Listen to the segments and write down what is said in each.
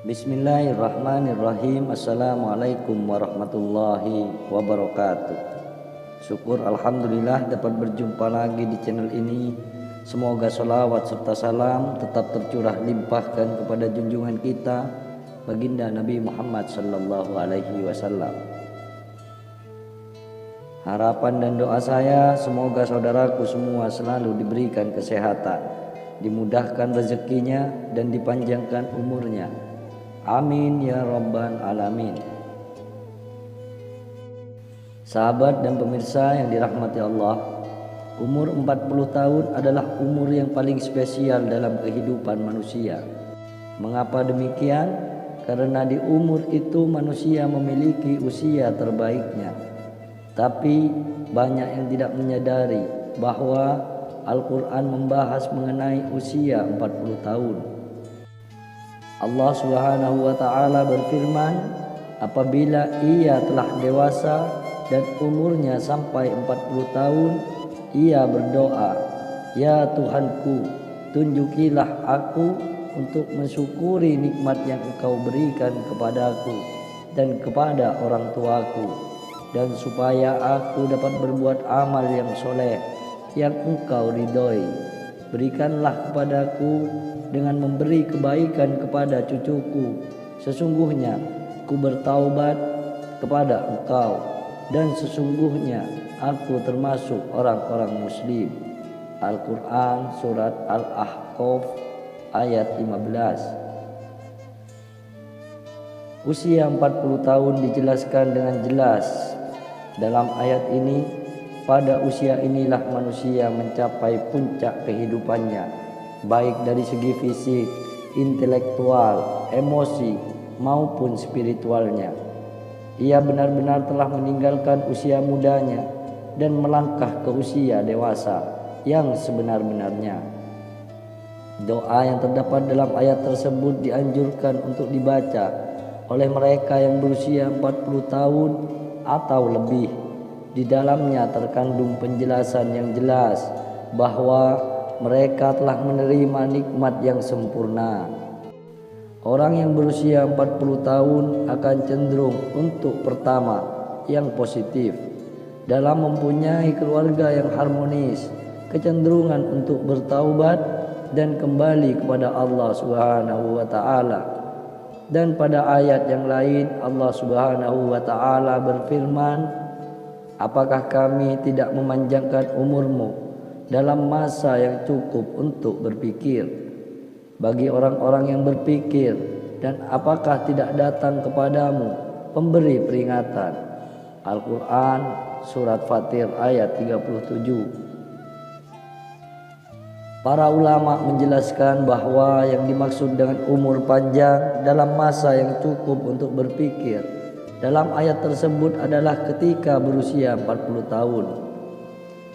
Bismillahirrahmanirrahim. Assalamualaikum warahmatullahi wabarakatuh. Syukur alhamdulillah dapat berjumpa lagi di channel ini. Semoga sholawat serta salam tetap tercurah limpahkan kepada junjungan kita baginda Nabi Muhammad sallallahu alaihi wasallam. Harapan dan doa saya semoga saudaraku semua selalu diberikan kesehatan, dimudahkan rezekinya dan dipanjangkan umurnya. Amin ya rabbal alamin. Sahabat dan pemirsa yang dirahmati Allah, umur 40 tahun adalah umur yang paling spesial dalam kehidupan manusia. Mengapa demikian? Karena di umur itu manusia memiliki usia terbaiknya. Tapi banyak yang tidak menyadari bahwa Al-Quran membahas mengenai usia 40 tahun. Allah Subhanahu wa ta'ala berfirman, apabila ia telah dewasa dan umurnya sampai 40 tahun, ia berdoa, ya Tuhanku, tunjukilah aku untuk mensyukuri nikmat yang Engkau berikan kepadaku dan kepada orang tuaku, dan supaya aku dapat berbuat amal yang soleh yang Engkau ridhoi. Berikanlah kepadaku dengan memberi kebaikan kepada cucuku. Sesungguhnya ku bertaubat kepada Engkau, dan sesungguhnya aku termasuk orang-orang muslim. Al-Quran surat Al-Ahqaf ayat 15. Usia 40 tahun dijelaskan dengan jelas dalam ayat ini. Pada usia inilah manusia mencapai puncak kehidupannya, baik dari segi fisik, intelektual, emosi, maupun spiritualnya. Ia benar-benar telah meninggalkan usia mudanya dan melangkah ke usia dewasa yang sebenar-benarnya. Doa yang terdapat dalam ayat tersebut dianjurkan untuk dibaca oleh mereka yang berusia 40 tahun atau lebih. Di dalamnya terkandung penjelasan yang jelas bahwa mereka telah menerima nikmat yang sempurna. Orang yang berusia 40 tahun akan cenderung untuk pertama yang positif dalam mempunyai keluarga yang harmonis, kecenderungan untuk bertaubat dan kembali kepada Allah Subhanahu wa taala. Dan pada ayat yang lain Allah Subhanahu wa taala berfirman, apakah kami tidak memanjangkan umurmu dalam masa yang cukup untuk berpikir bagi orang-orang yang berpikir, dan apakah tidak datang kepadamu pemberi peringatan? Al-Quran surat Fatir ayat 37. Para ulama menjelaskan bahwa yang dimaksud dengan umur panjang dalam masa yang cukup untuk berpikir dalam ayat tersebut adalah ketika berusia 40 tahun.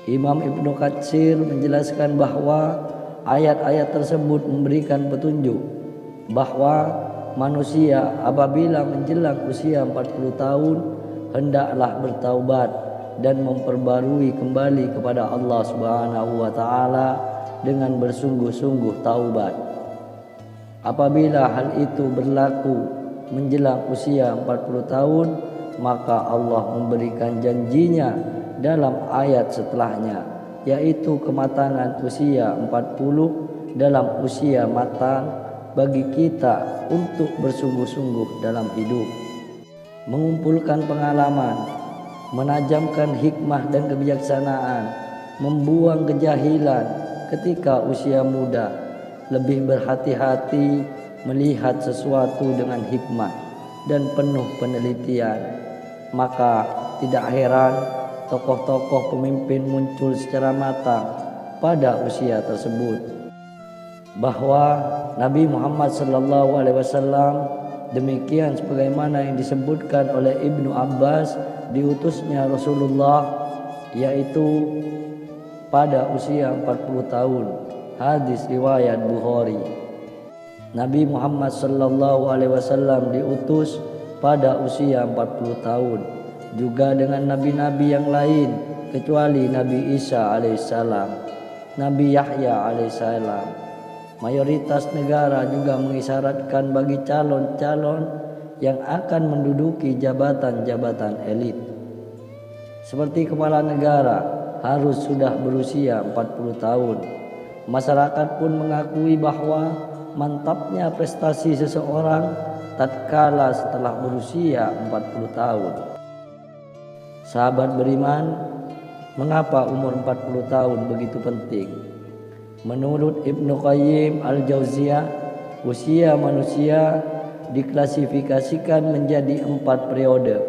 Imam Ibnu Katsir menjelaskan bahwa ayat-ayat tersebut memberikan petunjuk bahwa manusia apabila menjelang usia 40 tahun hendaklah bertaubat dan memperbarui kembali kepada Allah Subhanahu wa taala dengan bersungguh-sungguh taubat. Apabila hal itu berlaku menjelang usia 40 tahun, maka Allah memberikan janjinya dalam ayat setelahnya, yaitu kematangan usia 40 dalam usia matang bagi kita untuk bersungguh-sungguh dalam hidup, mengumpulkan pengalaman, menajamkan hikmah dan kebijaksanaan, membuang kejahilan ketika usia muda, lebih berhati-hati melihat sesuatu dengan hikmah dan penuh penelitian. Maka tidak heran tokoh-tokoh pemimpin muncul secara matang pada usia tersebut. Bahwa Nabi Muhammad SAW demikian sebagaimana yang disebutkan oleh Ibnu Abbas, diutusnya Rasulullah yaitu pada usia 40 tahun. Hadis riwayat Bukhari. Nabi Muhammad SAW diutus pada usia 40 tahun, juga dengan nabi-nabi yang lain kecuali Nabi Isa alaihissalam, Nabi Yahya alaihissalam, Mayoritas negara juga mengisyaratkan bagi calon-calon yang akan menduduki jabatan-jabatan elit, seperti kepala negara, harus sudah berusia 40 tahun. Masyarakat pun mengakui bahwa mantapnya prestasi seseorang tatkala setelah berusia 40 tahun. Sahabat beriman, mengapa umur 40 tahun begitu penting? Menurut Ibnu Qayyim al-Jauziyah, usia manusia diklasifikasikan menjadi 4 periode.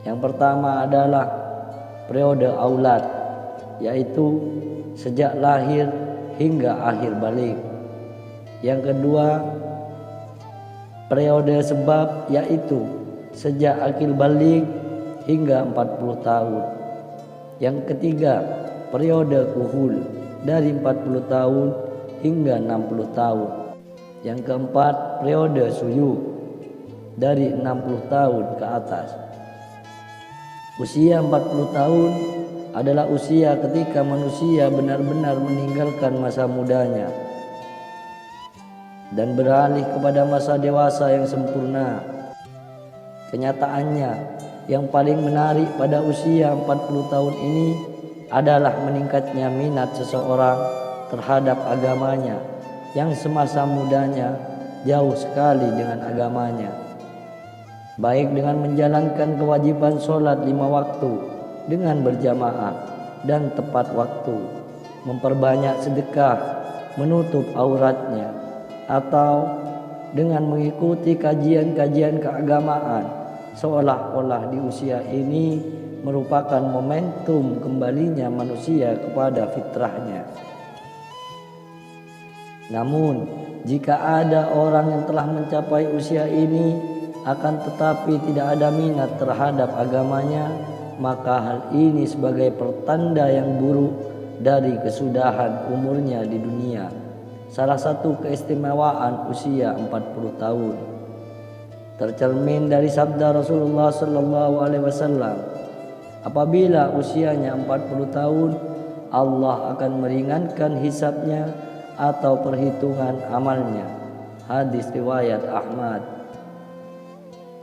Yang pertama adalah periode aulad, yaitu sejak lahir hingga akhir balik. Yang kedua, periode sebab, yaitu sejak akil balik hingga 40 tahun. Yang ketiga, periode kuhul, dari 40 tahun hingga 60 tahun. Yang keempat, periode suyu, dari 60 tahun ke atas. Usia 40 tahun adalah usia ketika manusia benar-benar meninggalkan masa mudanya dan beralih kepada masa dewasa yang sempurna. Kenyataannya, yang paling menarik pada usia 40 tahun ini adalah meningkatnya minat seseorang terhadap agamanya yang semasa mudanya jauh sekali dengan agamanya, baik dengan menjalankan kewajiban sholat 5 waktu dengan berjamaah dan tepat waktu, memperbanyak sedekah, menutup auratnya, atau dengan mengikuti kajian-kajian keagamaan, seolah-olah di usia ini merupakan momentum kembalinya manusia kepada fitrahnya. Namun, jika ada orang yang telah mencapai usia ini akan tetapi tidak ada minat terhadap agamanya, maka hal ini sebagai pertanda yang buruk dari kesudahan umurnya di dunia. Salah satu keistimewaan usia 40 tahun tercermin dari sabda Rasulullah SAW, apabila usianya 40 tahun, Allah akan meringankan hisabnya atau perhitungan amalnya. Hadis riwayat Ahmad.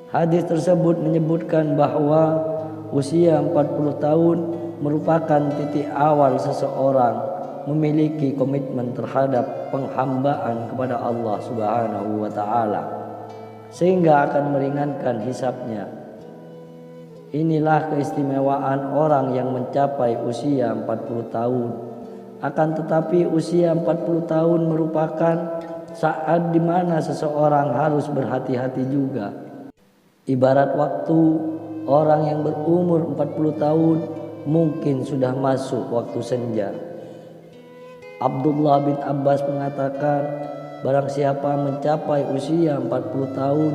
Hadis tersebut menyebutkan bahwa usia 40 tahun merupakan titik awal seseorang memiliki komitmen terhadap penghambaan kepada Allah Subhanahu wa taala, sehingga akan meringankan hisabnya. Inilah keistimewaan orang yang mencapai usia 40 tahun. Akan tetapi usia 40 tahun merupakan saat di mana seseorang harus berhati-hati juga. Ibarat waktu, orang yang berumur 40 tahun mungkin sudah masuk waktu senja. Abdullah bin Abbas mengatakan, barang siapa mencapai usia 40 tahun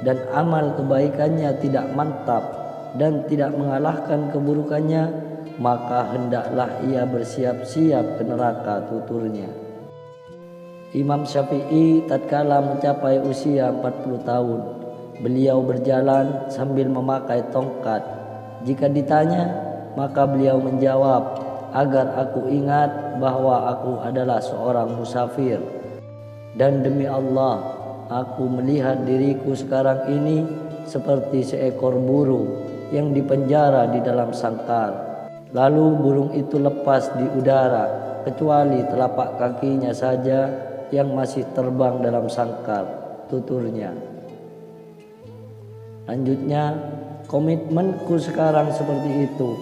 dan amal kebaikannya tidak mantap dan tidak mengalahkan keburukannya, maka hendaklah ia bersiap-siap ke neraka, tuturnya. Imam Syafi'i tatkala mencapai usia 40 tahun, beliau berjalan sambil memakai tongkat. Jika ditanya, maka beliau menjawab, agar aku ingat bahwa aku adalah seorang musafir. Dan demi Allah, aku melihat diriku sekarang ini seperti seekor burung yang dipenjara di dalam sangkar. Lalu burung itu lepas di udara, kecuali telapak kakinya saja yang masih terbang dalam sangkar, tuturnya. Lanjutnya, komitmenku sekarang seperti itu.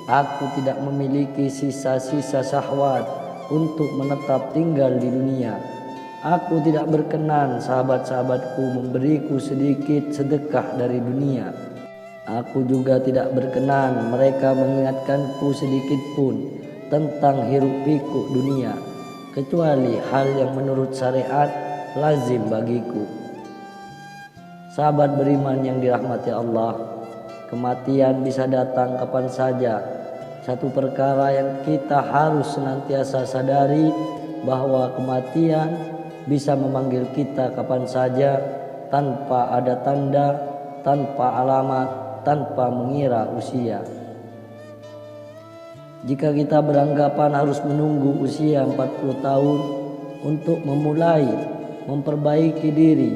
Aku tidak memiliki sisa-sisa syahwat untuk menetap tinggal di dunia. Aku tidak berkenan sahabat-sahabatku memberiku sedikit sedekah dari dunia. Aku juga tidak berkenan mereka mengingatkanku sedikit pun tentang hiruk pikuk dunia, kecuali hal yang menurut syariat lazim bagiku. Sahabat beriman yang dirahmati Allah, kematian bisa datang kapan saja. Satu perkara yang kita harus senantiasa sadari, bahwa kematian bisa memanggil kita kapan saja, tanpa ada tanda, tanpa alamat, tanpa mengira usia. Jika kita beranggapan harus menunggu usia 40 tahun, untuk memulai memperbaiki diri,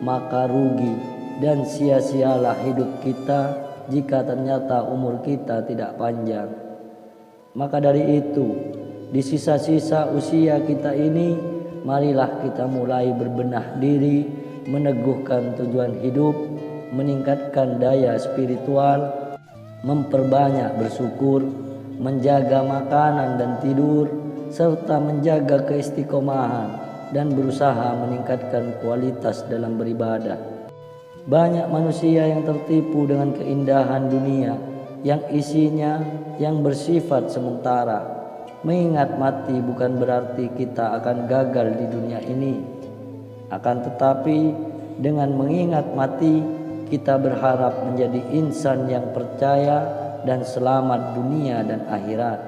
maka rugi dan sia-sialah hidup kita jika ternyata umur kita tidak panjang. Maka dari itu, di sisa-sisa usia kita ini, marilah kita mulai berbenah diri, meneguhkan tujuan hidup, meningkatkan daya spiritual, memperbanyak bersyukur, menjaga makanan dan tidur, serta menjaga keistiqomahan dan berusaha meningkatkan kualitas dalam beribadah. Banyak manusia yang tertipu dengan keindahan dunia yang isinya yang bersifat sementara. Mengingat mati bukan berarti kita akan gagal di dunia ini. Akan tetapi dengan mengingat mati, kita berharap menjadi insan yang percaya dan selamat dunia dan akhirat.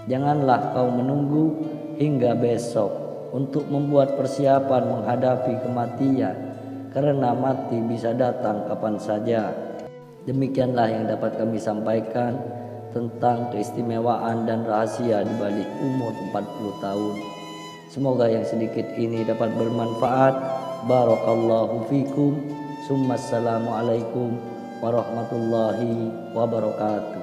Janganlah kau menunggu hingga besok untuk membuat persiapan menghadapi kematian, karena mati bisa datang kapan saja. Demikianlah yang dapat kami sampaikan tentang keistimewaan dan rahasia di balik umur 40 tahun. Semoga yang sedikit ini dapat bermanfaat. Barakallahu fikum. Assalamualaikum warahmatullahi wabarakatuh.